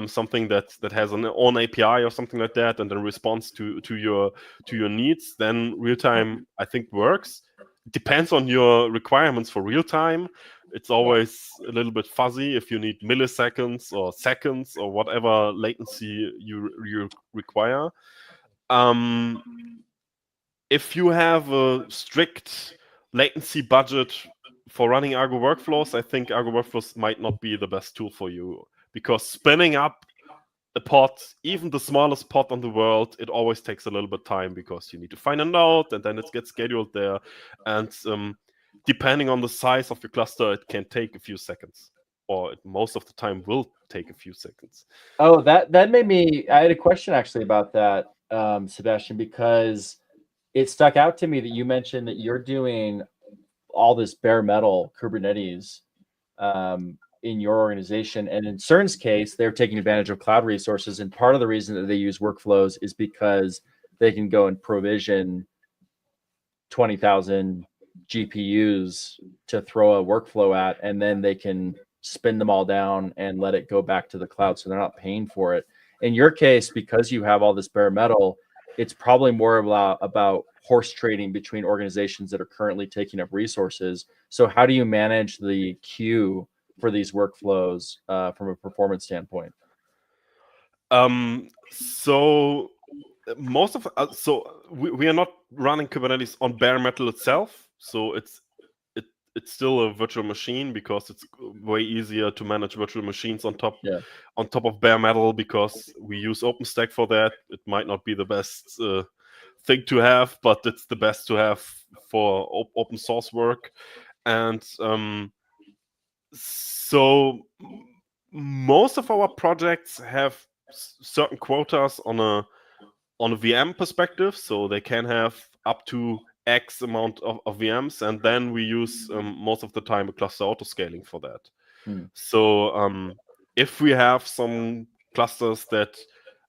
something that has an own API or something like that, and then responds to your needs. Then real time, I think, works. It depends on your requirements for real time. It's always a little bit fuzzy if you need milliseconds or seconds or whatever latency you require. If you have a strict latency budget for running Argo Workflows, I think Argo Workflows might not be the best tool for you, because spinning up a pod, even the smallest pod on the world, it always takes a little bit of time, because you need to find a node and then it gets scheduled there. And depending on the size of your cluster, it can take a few seconds, or most of the time will take a few seconds. Oh, that made me. I had a question actually about that, Sebastian, because it stuck out to me that you mentioned that you're doing all this bare metal Kubernetes in your organization. And in CERN's case, they're taking advantage of cloud resources. And part of the reason that they use workflows is because they can go and provision 20,000 GPUs to throw a workflow at, and then they can spin them all down and let it go back to the cloud. So they're not paying for it. In your case, because you have all this bare metal, it's probably more about horse trading between organizations that are currently taking up resources. So how do you manage the queue for these workflows from a performance standpoint? So most of we are not running Kubernetes on bare metal itself. So it's still a virtual machine because it's way easier to manage virtual machines on top of bare metal, because we use OpenStack for that. It might not be the best thing to have, but it's the best to have for open source work. And so most of our projects have certain quotas on a VM perspective, so they can have up to X amount of VMs, and then we use most of the time a cluster autoscaling for that. So if we have some clusters that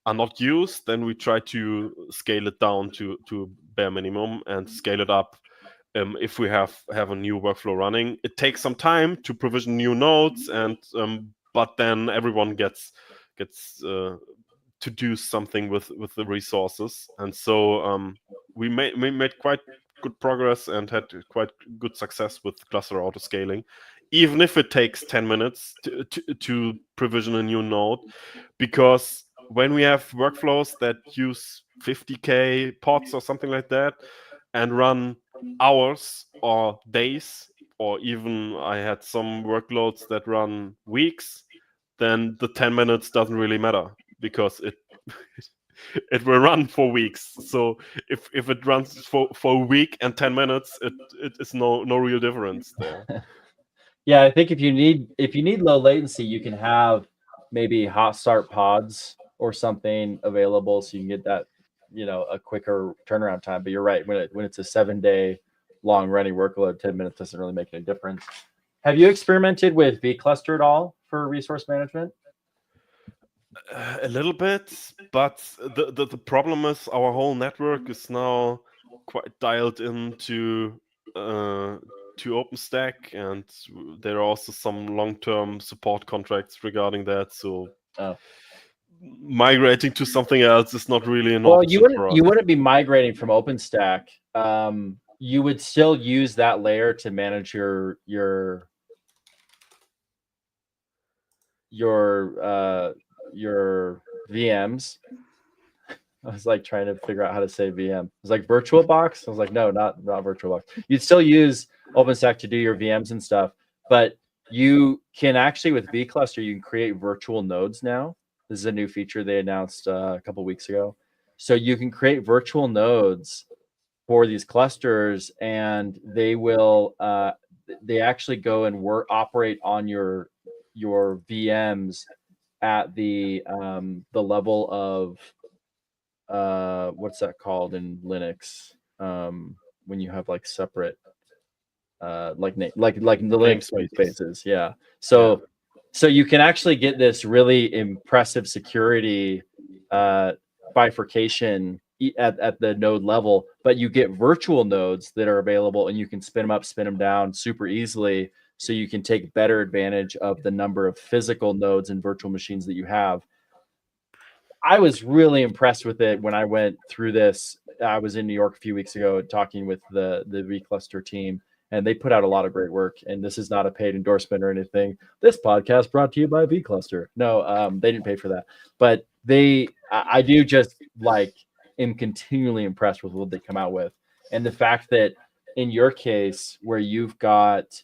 are not used, then we try to scale it down to bare minimum and scale it up if we have a new workflow running. It takes some time to provision new nodes, and but then everyone gets to do something with the resources. And so we made quite good progress and had quite good success with cluster autoscaling, even if it takes 10 minutes to provision a new node, because when we have workflows that use 50K pods or something like that and run hours or days, or even I had some workloads that run weeks, then the 10 minutes doesn't really matter, because it will run for weeks. So if it runs for a week and 10 minutes, it is no real difference there. Yeah, I think if you need low latency, you can have maybe hot start pods or something available, so you can get that, a quicker turnaround time. But you're right, when it's a 7-day long running workload, 10 minutes doesn't really make any difference. Have you experimented with vCluster at all for resource management? A little bit, but the problem is our whole network is now quite dialed into OpenStack, and there are also some long-term support contracts regarding that. So migrating to something else is not really an option for us. You wouldn't be migrating from OpenStack. You would still use that layer to manage your VMs. I was like trying to figure out how to say VM. It was like VirtualBox. I was like, no, not VirtualBox. You'd still use OpenStack to do your VMs and stuff, but you can actually, with vCluster, you can create virtual nodes now. This is a new feature they announced a couple weeks ago. So you can create virtual nodes for these clusters, and they will they actually go and operate on your VMs at the level of what's that called in Linux, when you have like separate like the Linux namespaces. Yeah. So you can actually get this really impressive security bifurcation at the node level, but you get virtual nodes that are available, and you can spin them up, spin them down super easily, so you can take better advantage of the number of physical nodes and virtual machines that you have. I was really impressed with it when I went through this. I was in New York a few weeks ago talking with the vCluster team, and they put out a lot of great work. And this is not a paid endorsement or anything. This podcast brought to you by vCluster. No, they didn't pay for that. But I do just am continually impressed with what they come out with. And the fact that in your case, where you've got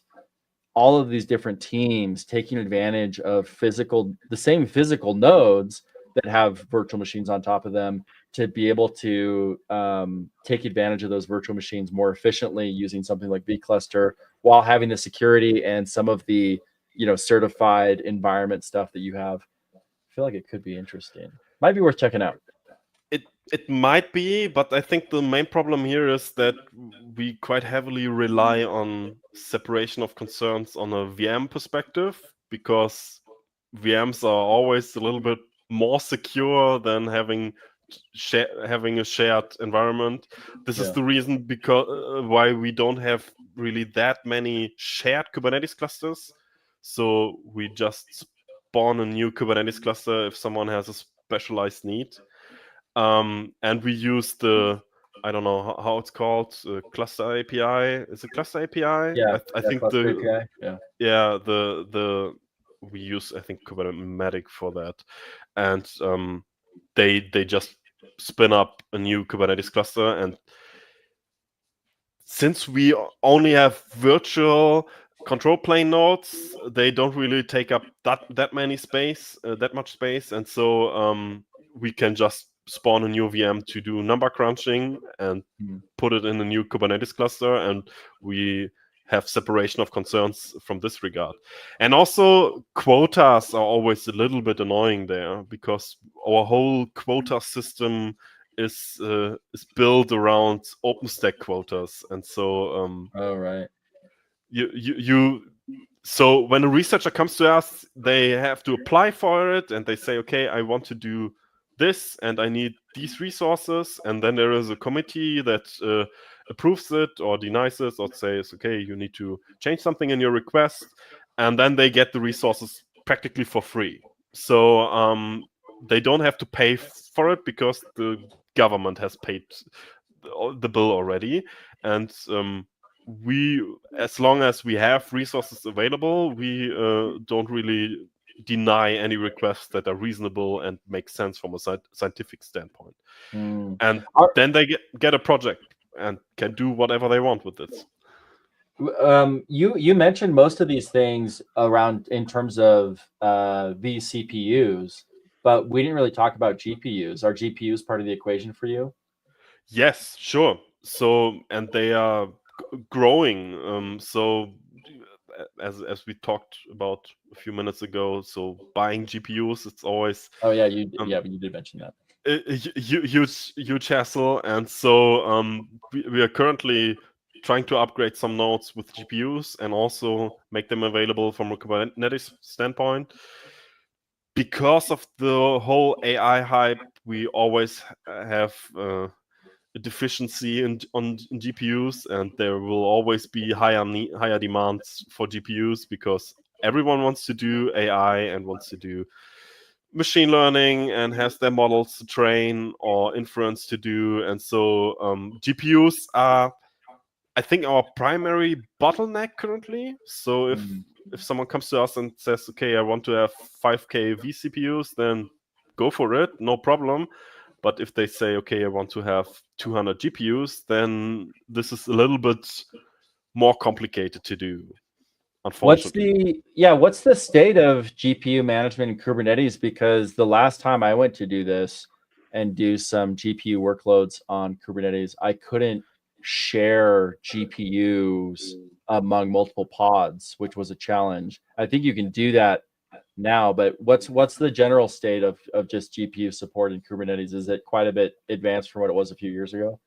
all of these different teams taking advantage of the same physical nodes that have virtual machines on top of them, to be able to take advantage of those virtual machines more efficiently using something like vCluster, while having the security and some of the certified environment stuff that you have. I feel like it could be interesting. Might be worth checking out. It might be, but I think the main problem here is that we quite heavily rely on separation of concerns on a VM perspective, because VMs are always a little bit more secure than having a shared environment. This is the reason why we don't have really that many shared Kubernetes clusters. So we just spawn a new Kubernetes cluster if someone has a specialized need. And we use I don't know how it's called, cluster API. Is it cluster API? Yeah, I think API. We use, I think, Kubernetes for that, and they just spin up a new Kubernetes cluster, and since we only have virtual control plane nodes, they don't really take up that much space, and so we can just spawn a new VM to do number crunching and put it in a new Kubernetes cluster, and we have separation of concerns from this regard. And also, quotas are always a little bit annoying there, because our whole quota system is built around OpenStack quotas, and so oh, right. So when a researcher comes to us, they have to apply for it, and they say, okay, I want to do this, and I need these resources, and then there is a committee that approves it or denies it, or says, okay, you need to change something in your request, and then they get the resources practically for free. So they don't have to pay for it because the government has paid the bill already, and we, as long as we have resources available, we don't really deny any requests that are reasonable and make sense from a scientific standpoint. And then they get a project and can do whatever they want with it. You mentioned most of these things around in terms of vCPUs, but we didn't really talk about GPUs. Are GPUs part of the equation for you? Yes, sure. So, and they are growing. So as we talked about a few minutes ago, so buying GPUs, it's always you did mention that. A huge hassle, and so we are currently trying to upgrade some nodes with GPUs and also make them available from a Kubernetes standpoint. Because of the whole AI hype, we always have a deficiency on GPUs, and there will always be higher demands for GPUs, because everyone wants to do AI and wants to do machine learning and has their models to train or inference to do. And so GPUs are, I think, our primary bottleneck currently. So if someone comes to us and says, okay, I want to have 5K vCPUs, then go for it, no problem. But if they say, okay, I want to have 200 GPUs, then this is a little bit more complicated to do, unfortunately. What's the state of GPU management in Kubernetes? Because the last time I went to do this and do some GPU workloads on Kubernetes, I couldn't share GPUs among multiple pods, which was a challenge. I think you can do that now, but what's the general state of just GPU support in Kubernetes? Is it quite a bit advanced from what it was a few years ago?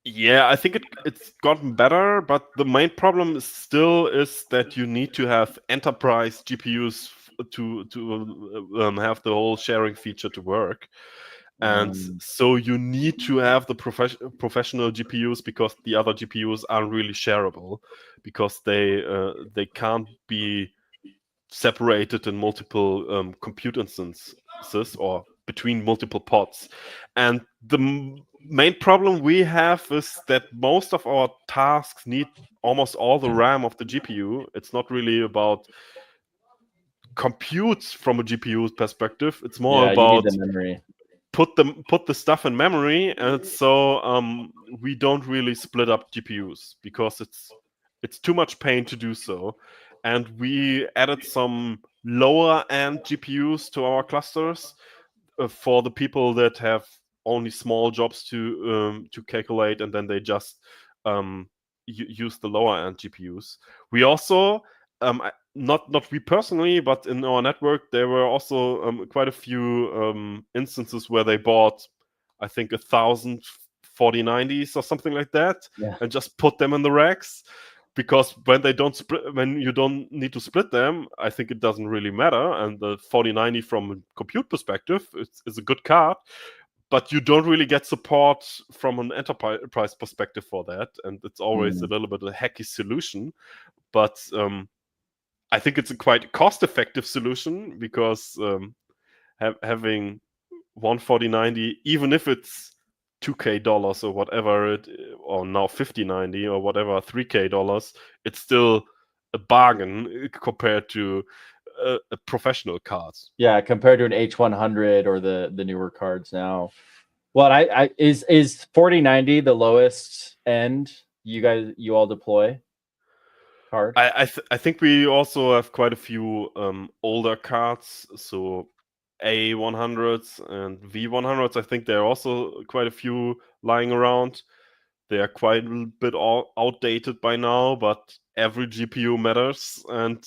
Yeah, I think it's gotten better, but the main problem is that you need to have enterprise GPUs to have the whole sharing feature to work. And so you need to have the professional GPUs, because the other GPUs aren't really shareable, because they can't be separated in multiple compute instances or between multiple pods. And the main problem we have is that most of our tasks need almost all the RAM of the GPU. It's not really about compute from a GPU perspective. It's more about you need the memory. Put the stuff in memory, and so we don't really split up GPUs, because it's too much pain to do so. And we added some lower end GPUs to our clusters for the people that have only small jobs to calculate, and then they just use the lower end GPUs. We also not we personally, but in our network, there were also quite a few instances where they bought, I think, 1,000 4090s or something like that, and just put them in the racks. Because when you don't need to split them, I think it doesn't really matter. And the 4090 from a compute perspective is a good card, but you don't really get support from an enterprise perspective for that. And it's always a little bit of a hacky solution. But I think it's a quite cost-effective solution, because having one 4090, even if it's $2,000 or whatever or now 5090 or whatever, $3,000, it's still a bargain compared to a professional card. Yeah, compared to an H100 or the newer cards now. Well, is 4090 the lowest end you all deploy hard? I think we also have quite a few older cards, so A100s and V100s. I think there are also quite a few lying around. They are quite a bit outdated by now, but every GPU matters, and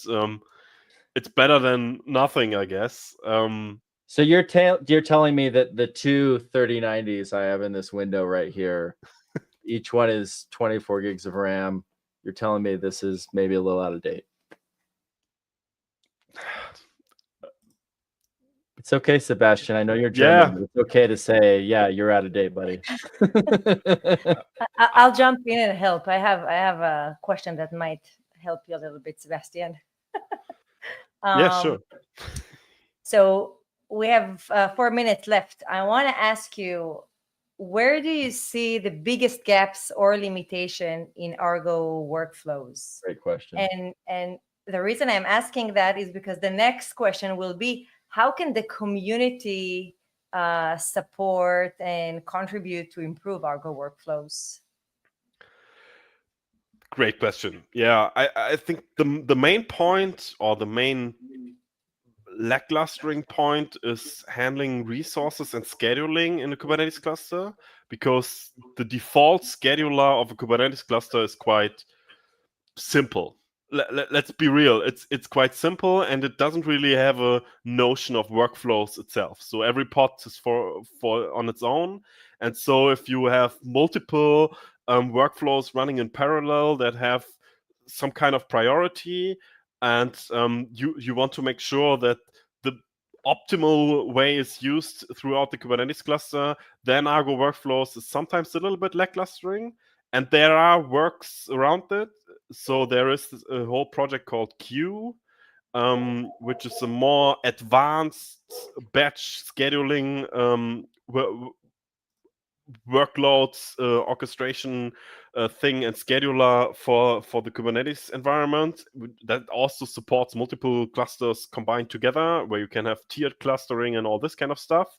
it's better than nothing, I guess. So you're telling me that the two 3090s I have in this window right here, each one is 24 gigs of RAM. You're telling me this is maybe a little out of date. It's okay, Sebastian. I know you're German. Yeah. It's okay to say, yeah, you're out of date, buddy. I'll jump in and help. I have a question that might help you a little bit, Sebastian. Yeah, sure. So we have 4 minutes left. I want to ask you, where do you see the biggest gaps or limitation in Argo workflows? Great question. And the reason I'm asking that is because the next question will be, how can the community support and contribute to improve Argo workflows? Great question. Yeah, I think the main point, or the main lacklustering point, is handling resources and scheduling in a Kubernetes cluster, because the default scheduler of a Kubernetes cluster is quite simple. Let's be real, it's quite simple, and it doesn't really have a notion of workflows itself. So every pod is for on its own, and so if you have multiple workflows running in parallel that have some kind of priority, and you want to make sure that the optimal way is used throughout the Kubernetes cluster, then Argo Workflows is sometimes a little bit lacklustering, and there are works around it. So there is a whole project called Q, which is a more advanced batch scheduling workloads orchestration thing and scheduler for the Kubernetes environment that also supports multiple clusters combined together, where you can have tiered clustering and all this kind of stuff.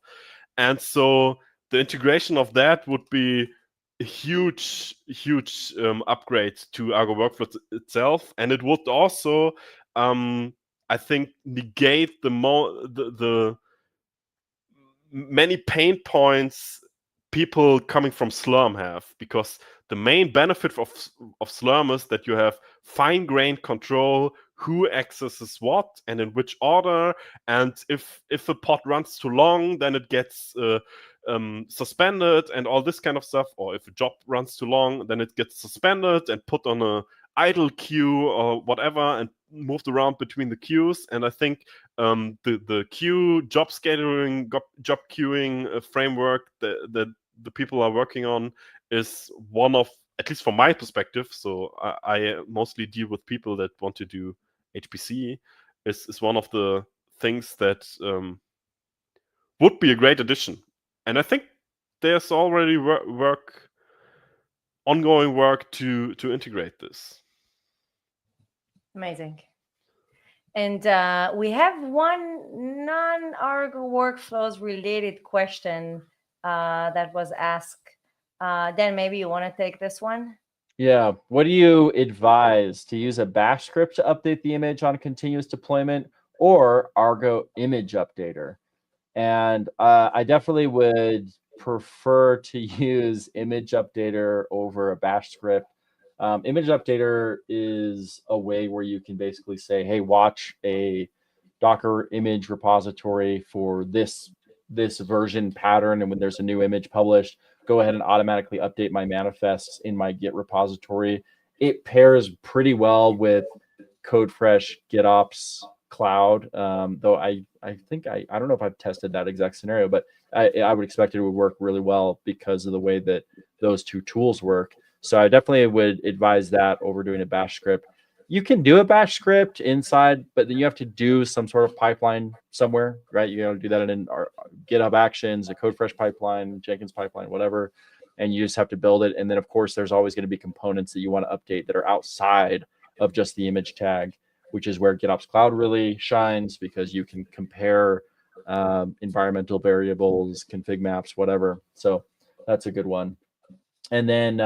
And so the integration of that would be a huge upgrade to Argo Workflows itself, and it would also I think negate the many pain points people coming from Slurm have, because the main benefit of Slurm is that you have fine-grained control who accesses what and in which order, and if a pod runs too long, then it gets suspended and all this kind of stuff, or if a job runs too long, then it gets suspended and put on a idle queue or whatever and moved around between the queues. And I think the queue job scheduling, job queuing framework that the people are working on is one of, at least from my perspective, so I mostly deal with people that want to do HPC, is one of the things that would be a great addition. And I think there's already ongoing work to integrate this. Amazing. And we have one non-Argo Workflows related question that was asked. Dan, maybe you want to take this one? Yeah. What do you advise, to use a bash script to update the image on continuous deployment, or Argo image updater? And I definitely would prefer to use image updater over a bash script. Image updater is a way where you can basically say, hey, watch a Docker image repository for this version pattern, and when there's a new image published, go ahead and automatically update my manifests in my Git repository. It pairs pretty well with CodeFresh GitOps Cloud, though I think I don't know if I've tested that exact scenario, but I would expect it would work really well because of the way that those two tools work. So I definitely would advise that over doing a bash script. You can do a bash script inside, but then you have to do some sort of pipeline somewhere, right? You got to do that in GitHub Actions, a CodeFresh pipeline, Jenkins pipeline, whatever, and you just have to build it. And then, of course, there's always going to be components that you want to update that are outside of just the image tag, which is where GitOps Cloud really shines, because you can compare environmental variables, config maps, whatever. So that's a good one. And then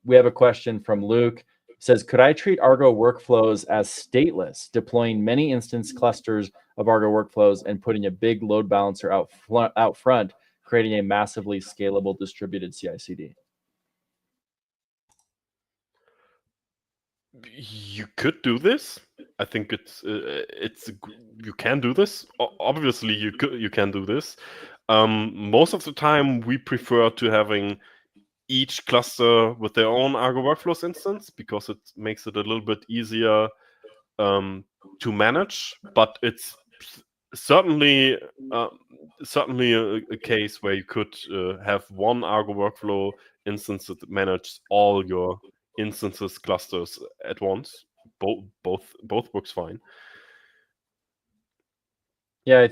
we have a question from Luke. It says, could I treat Argo Workflows as stateless, deploying many instance clusters of Argo Workflows and putting a big load balancer out front, creating a massively scalable distributed CI/CD? You could do this. I think you can do this. Obviously, you can do this. Most of the time, we prefer to having each cluster with their own Argo Workflows instance because it makes it a little bit easier to manage. But it's certainly a case where you could have one Argo Workflow instance that manages all your instances clusters at once. Both works fine. Yeah,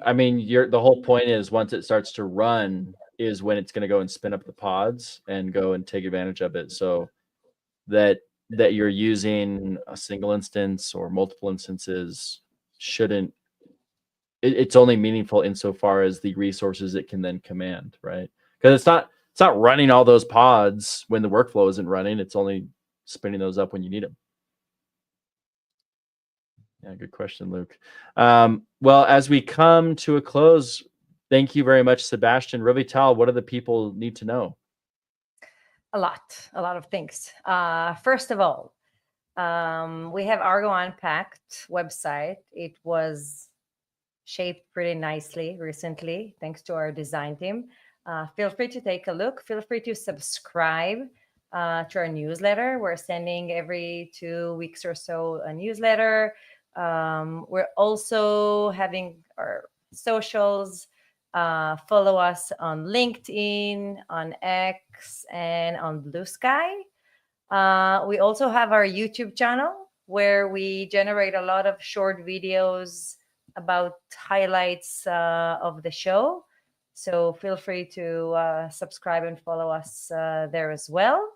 I mean, the whole point is once it starts to run is when it's going to go and spin up the pods and go and take advantage of it. So that you're using a single instance or multiple instances shouldn't, it's only meaningful insofar as the resources it can then command, right? Because it's not running all those pods when the workflow isn't running. It's only spinning those up when you need them. Yeah, good question, Luke. Well, as we come to a close, thank you very much, Sebastian. Ravital, what do the people need to know? A lot of things. First of all, we have Argo Unpacked website. It was shaped pretty nicely recently, thanks to our design team. Feel free to take a look. Feel free to subscribe to our newsletter. We're sending every 2 weeks or so a newsletter. We're also having our socials. Follow us on LinkedIn, on X, and on Blue Sky. We also have our YouTube channel where we generate a lot of short videos about highlights of the show. So feel free to subscribe and follow us there as well.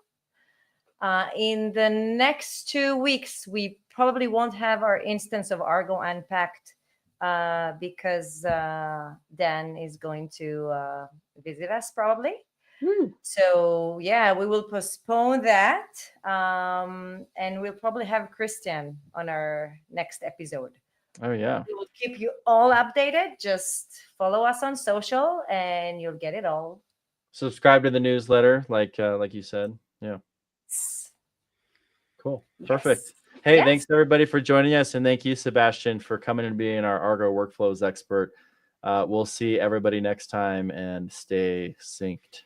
In the next 2 weeks, we probably won't have our instance of Argo Unpacked because Dan is going to visit us probably. So yeah, we will postpone that, and we'll probably have Christian on our next episode. Oh yeah, we will keep you all updated. Just follow us on social, and you'll get it all. Subscribe to the newsletter, like you said. Yeah. Cool. Perfect. Hey, thanks everybody for joining us, and thank you, Sebastian, for coming and being our Argo Workflows expert. We'll see everybody next time, and stay synced.